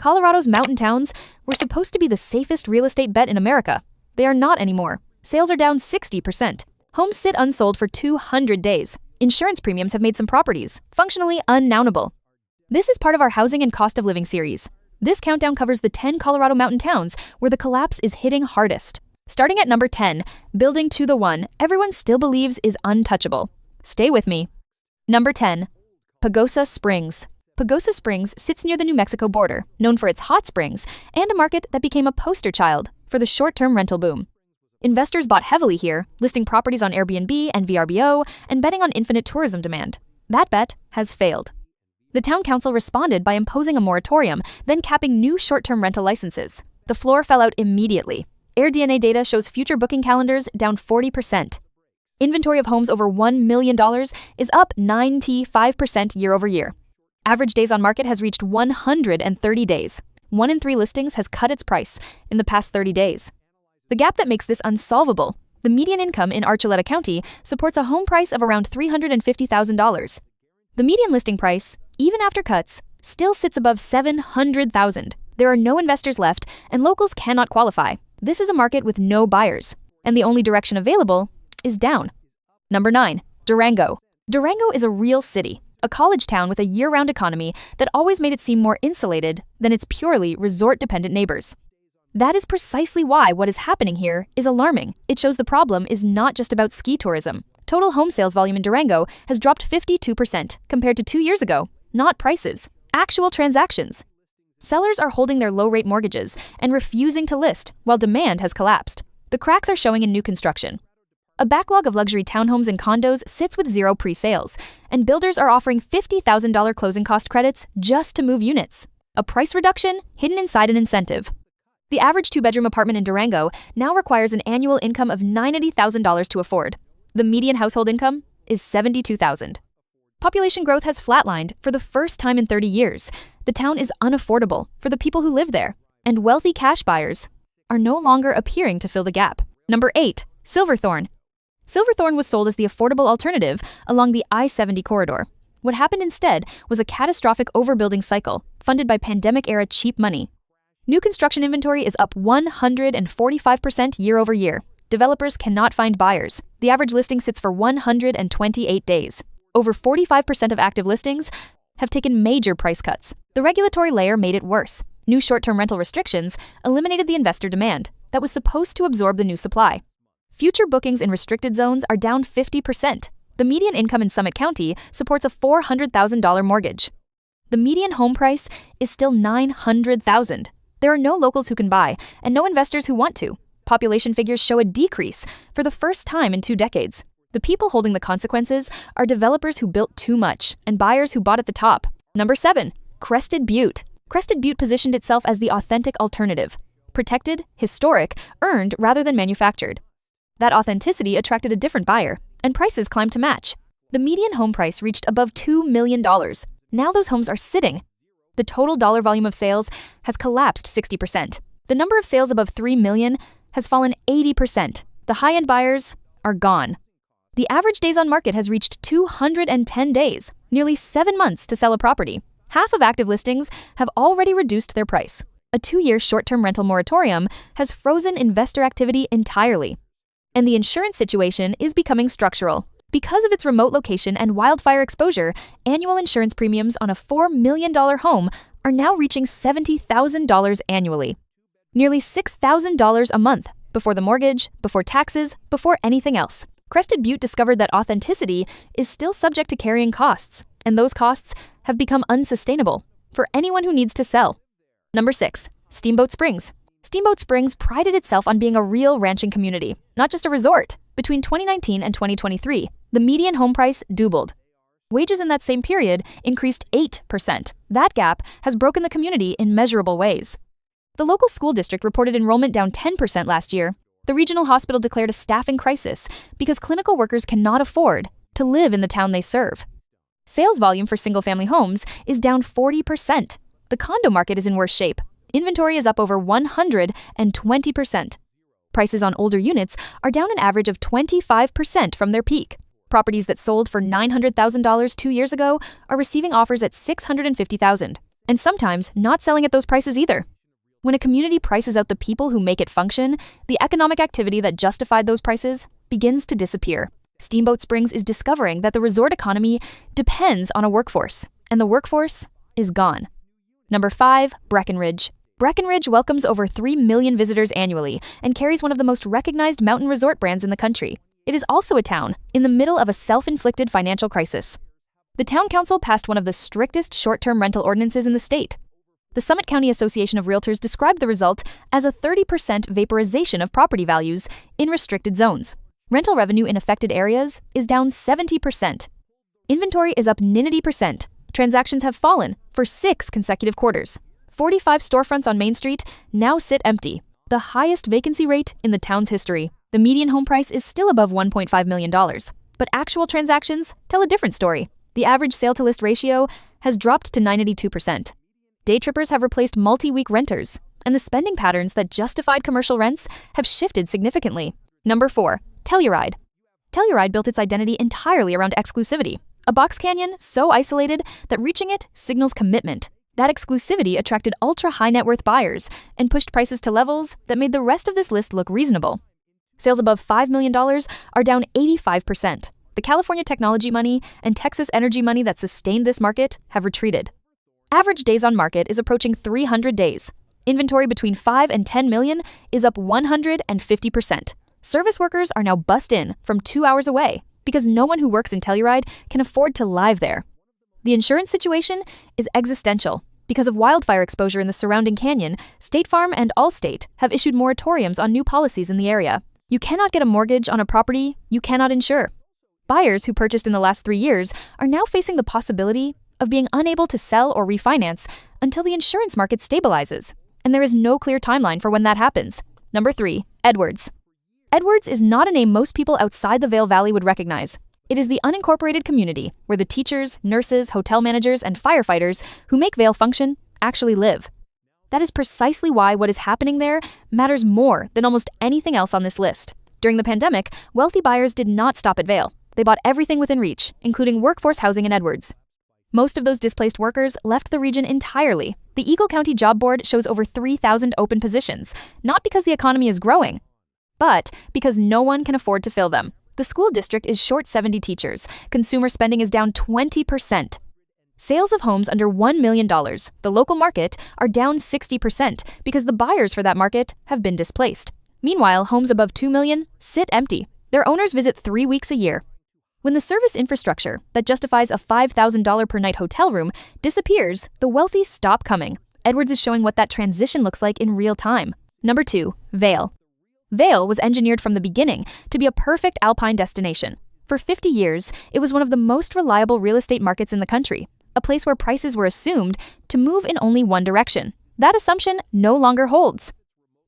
Colorado's mountain towns were supposed to be the safest real estate bet in America. They are not anymore. Sales are down 60%. Homes sit unsold for 200 days. Insurance premiums have made some properties functionally unownable. This is part of our housing and cost of living series. This countdown covers the 10 Colorado mountain towns where the collapse is hitting hardest. Starting at number 10, building to the one everyone still believes is untouchable. Stay with me. Number 10, Pagosa Springs. Pagosa Springs sits near the New Mexico border, known for its hot springs and a market that became a poster child for the short-term rental boom. Investors bought heavily here, listing properties on Airbnb and VRBO and betting on infinite tourism demand. That bet has failed. The town council responded by imposing a moratorium, then capping new short-term rental licenses. The floor fell out immediately. AirDNA data shows future booking calendars down 40%. Inventory of homes over $1 million is up 95% year over year. Average days on market has reached 130 days. 1 in 3 listings has cut its price in the past 30 days. The gap that makes this unsolvable, the median income in Archuleta County supports a home price of around $350,000. The median listing price, even after cuts, still sits above $700,000. There are no investors left, and locals cannot qualify. This is a market with no buyers, and the only direction available is down. Number 9, Durango. Durango is a real city, a college town with a year-round economy that always made it seem more insulated than its purely resort-dependent neighbors. That is precisely why what is happening here is alarming. It shows the problem is not just about ski tourism. Total home sales volume in Durango has dropped 52% compared to 2 years ago. Not prices, actual transactions. Sellers are holding their low-rate mortgages and refusing to list, while demand has collapsed. The cracks are showing in new construction. A backlog of luxury townhomes and condos sits with zero pre-sales, and builders are offering $50,000 closing cost credits just to move units. A price reduction hidden inside an incentive. The average 2-bedroom apartment in Durango now requires an annual income of $90,000 to afford. The median household income is $72,000. Population growth has flatlined for the first time in 30 years. The town is unaffordable for the people who live there, and wealthy cash buyers are no longer appearing to fill the gap. Number 8, Silverthorne. Silverthorne was sold as the affordable alternative along the I-70 corridor. What happened instead was a catastrophic overbuilding cycle funded by pandemic-era cheap money. New construction inventory is up 145% year over year. Developers cannot find buyers. The average listing sits for 128 days. Over 45% of active listings have taken major price cuts. The regulatory layer made it worse. New short-term rental restrictions eliminated the investor demand that was supposed to absorb the new supply. Future bookings in restricted zones are down 50%. The median income in Summit County supports a $400,000 mortgage. The median home price is still $900,000. There are no locals who can buy and no investors who want to. Population figures show a decrease for the first time in 2 decades. The people holding the consequences are developers who built too much and buyers who bought at the top. Number 7, Crested Butte. Crested Butte positioned itself as the authentic alternative. Protected, historic, earned rather than manufactured. That authenticity attracted a different buyer, and prices climbed to match. The median home price reached above $2 million. Now those homes are sitting. The total dollar volume of sales has collapsed 60%. The number of sales above $3 million has fallen 80%. The high-end buyers are gone. The average days on market has reached 210 days, nearly 7 months to sell a property. Half of active listings have already reduced their price. A 2-year short-term rental moratorium has frozen investor activity entirely. And the insurance situation is becoming structural. Because of its remote location and wildfire exposure, annual insurance premiums on a $4 million home are now reaching $70,000 annually. Nearly $6,000 a month, before the mortgage, before taxes, before anything else. Crested Butte discovered that authenticity is still subject to carrying costs, and those costs have become unsustainable for anyone who needs to sell. Number 6, Steamboat Springs. Steamboat Springs prided itself on being a real ranching community, not just a resort. Between 2019 and 2023, the median home price doubled. Wages in that same period increased 8%. That gap has broken the community in measurable ways. The local school district reported enrollment down 10% last year. The regional hospital declared a staffing crisis because clinical workers cannot afford to live in the town they serve. Sales volume for single-family homes is down 40%. The condo market is in worse shape. Inventory is up over 120%. Prices on older units are down an average of 25% from their peak. Properties that sold for $900,000 2 years ago are receiving offers at $650,000. And sometimes not selling at those prices either. When a community prices out the people who make it function, the economic activity that justified those prices begins to disappear. Steamboat Springs is discovering that the resort economy depends on a workforce, and the workforce is gone. Number 5, Breckenridge. Breckenridge welcomes over 3 million visitors annually and carries one of the most recognized mountain resort brands in the country. It is also a town in the middle of a self-inflicted financial crisis. The town council passed one of the strictest short-term rental ordinances in the state. The Summit County Association of Realtors described the result as a 30% vaporization of property values in restricted zones. Rental revenue in affected areas is down 70%. Inventory is up 90%. Transactions have fallen for 6 consecutive quarters. 45 storefronts on Main Street now sit empty, the highest vacancy rate in the town's history. The median home price is still above $1.5 million, but actual transactions tell a different story. The average sale-to-list ratio has dropped to 92%. Day trippers have replaced multi-week renters, and the spending patterns that justified commercial rents have shifted significantly. Number 4, Telluride. Telluride built its identity entirely around exclusivity, a box canyon so isolated that reaching it signals commitment. That exclusivity attracted ultra-high net worth buyers and pushed prices to levels that made the rest of this list look reasonable. Sales above $5 million are down 85%. The California technology money and Texas energy money that sustained this market have retreated. Average days on market is approaching 300 days. Inventory between 5 and 10 million is up 150%. Service workers are now bussed in from 2 hours away because no one who works in Telluride can afford to live there. The insurance situation is existential. Because of wildfire exposure in the surrounding canyon, State Farm and Allstate have issued moratoriums on new policies in the area. You cannot get a mortgage on a property you cannot insure. Buyers who purchased in the last 3 years are now facing the possibility of being unable to sell or refinance until the insurance market stabilizes, and there is no clear timeline for when that happens. Number 3, Edwards. Edwards is not a name most people outside the Vail Valley would recognize. It is the unincorporated community where the teachers, nurses, hotel managers, and firefighters who make Vail function actually live. That is precisely why what is happening there matters more than almost anything else on this list. During the pandemic, wealthy buyers did not stop at Vail. They bought everything within reach, including workforce housing in Edwards. Most of those displaced workers left the region entirely. The Eagle County Job Board shows over 3,000 open positions, not because the economy is growing, but because no one can afford to fill them. The school district is short 70 teachers. Consumer spending is down 20%. Sales of homes under $1 million, the local market, are down 60% because the buyers for that market have been displaced. Meanwhile, homes above $2 million sit empty. Their owners visit 3 weeks a year. When the service infrastructure that justifies a $5,000 per night hotel room disappears, the wealthy stop coming. Edwards is showing what that transition looks like in real time. Number 2, Vail. Vail was engineered from the beginning to be a perfect alpine destination. For 50 years, it was one of the most reliable real estate markets in the country, a place where prices were assumed to move in only one direction. That assumption no longer holds.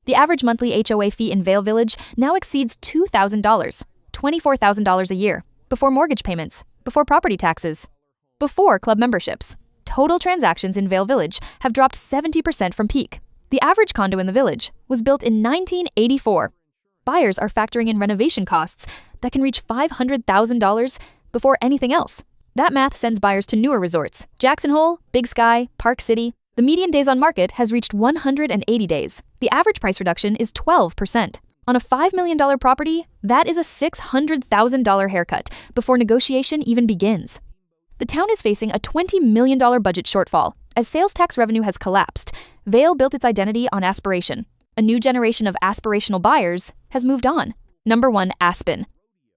The average monthly HOA fee in Vail Village now exceeds $2,000, $24,000 a year, before mortgage payments, before property taxes, before club memberships. Total transactions in Vail Village have dropped 70% from peak. The average condo in the village was built in 1984. Buyers are factoring in renovation costs that can reach $500,000 before anything else. That math sends buyers to newer resorts: Jackson Hole, Big Sky, Park City. The median days on market has reached 180 days. The average price reduction is 12%. On a $5 million property, that is a $600,000 haircut before negotiation even begins. The town is facing a $20 million budget shortfall. As sales tax revenue has collapsed, Vail built its identity on aspiration. A new generation of aspirational buyers has moved on. Number 1, Aspen.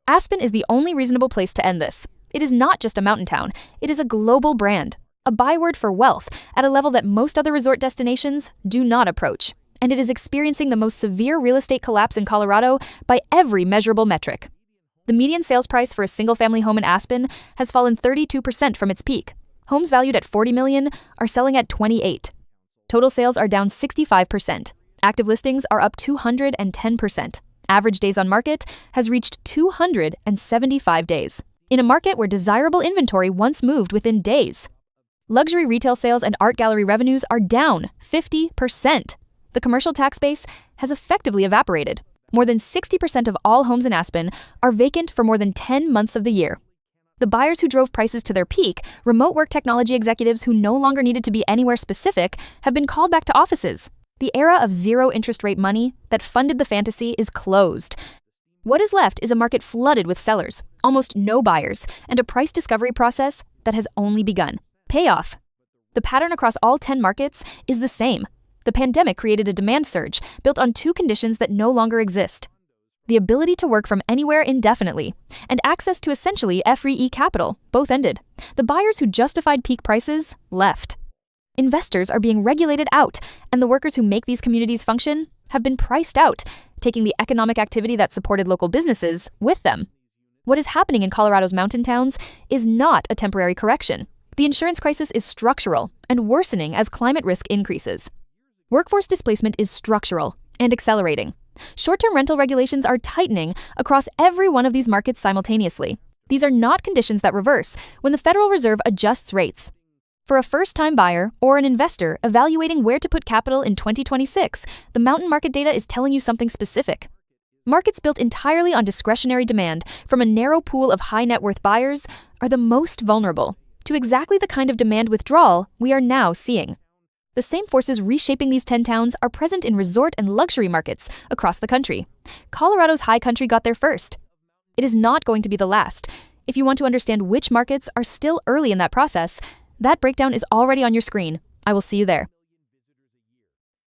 Aspen is the only reasonable place to end this. It is not just a mountain town, it is a global brand, a byword for wealth at a level that most other resort destinations do not approach. And it is experiencing the most severe real estate collapse in Colorado by every measurable metric. The median sales price for a single-family home in Aspen has fallen 32% from its peak. Homes valued at $40 million are selling at $28. Total sales are down 65%. Active listings are up 210%. Average days on market has reached 275 days. In a market where desirable inventory once moved within days. Luxury retail sales and art gallery revenues are down 50%. The commercial tax base has effectively evaporated. More than 60% of all homes in Aspen are vacant for more than 10 months of the year. The buyers who drove prices to their peak, remote work technology executives who no longer needed to be anywhere specific, have been called back to offices. The era of zero interest rate money that funded the fantasy is closed. What is left is a market flooded with sellers, almost no buyers, and a price discovery process that has only begun. Payoff. The pattern across all 10 markets is the same. The pandemic created a demand surge built on two conditions that no longer exist: the ability to work from anywhere indefinitely, and access to essentially free capital. Both ended. The buyers who justified peak prices left. Investors are being regulated out, and the workers who make these communities function have been priced out, taking the economic activity that supported local businesses with them. What is happening in Colorado's mountain towns is not a temporary correction. The insurance crisis is structural and worsening as climate risk increases. Workforce displacement is structural and accelerating. Short-term rental regulations are tightening across every one of these markets simultaneously. These are not conditions that reverse when the Federal Reserve adjusts rates. For a first-time buyer or an investor evaluating where to put capital in 2026, the mountain market data is telling you something specific. Markets built entirely on discretionary demand from a narrow pool of high-net-worth buyers are the most vulnerable to exactly the kind of demand withdrawal we are now seeing. The same forces reshaping these 10 towns are present in resort and luxury markets across the country. Colorado's high country got there first. It is not going to be the last. If you want to understand which markets are still early in that process, that breakdown is already on your screen. I will see you there.